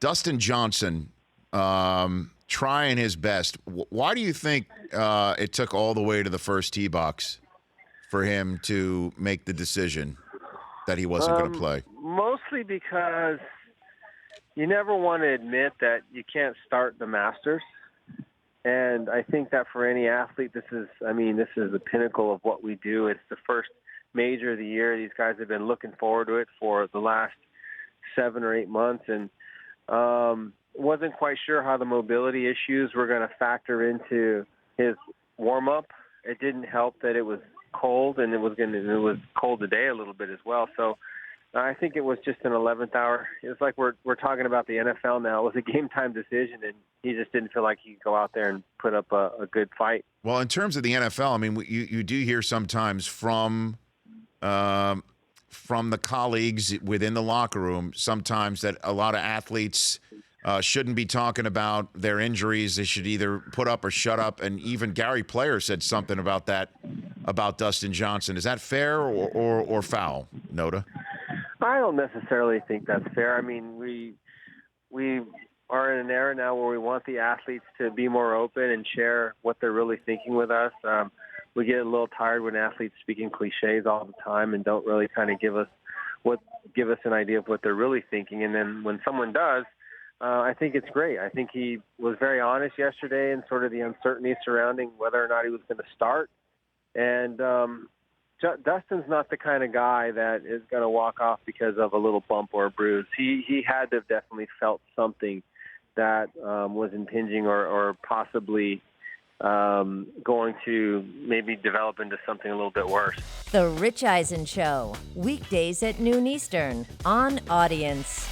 Dustin Johnson trying his best. Why do you think it took all the way to the first tee box for him to make the decision that he wasn't going to play? Mostly because you never want to admit that you can't start the Masters. And I think that for any athlete, this is the pinnacle of what we do. It's the first major of the year. These guys have been looking forward to it for the last 7 or 8 months, and wasn't quite sure how the mobility issues were going to factor into his warm-up. It didn't help that it was cold, and it was cold today a little bit as well. So I think it was just an 11th hour. It's like we're talking about the NFL now. It was a game-time decision, and he just didn't feel like he could go out there and put up a good fight. Well, in terms of the NFL, I mean, you do hear sometimes from the colleagues within the locker room sometimes that a lot of athletes shouldn't be talking about their injuries. They should either put up or shut up. And even Gary Player said something about that, about Dustin Johnson. Is that fair or foul, Notah? I don't necessarily think that's fair. I mean, we are in an era now where we want the athletes to be more open and share what they're really thinking with us. We get a little tired when athletes speaking cliches all the time and don't really kind of give us an idea of what they're really thinking. And then when someone does, I think it's great. I think he was very honest yesterday in sort of the uncertainty surrounding whether or not he was going to start. And Dustin's not the kind of guy that is going to walk off because of a little bump or a bruise. He had to have definitely felt something that was impinging or possibly going to maybe develop into something a little bit worse. The Rich Eisen Show, weekdays at noon Eastern on Audience.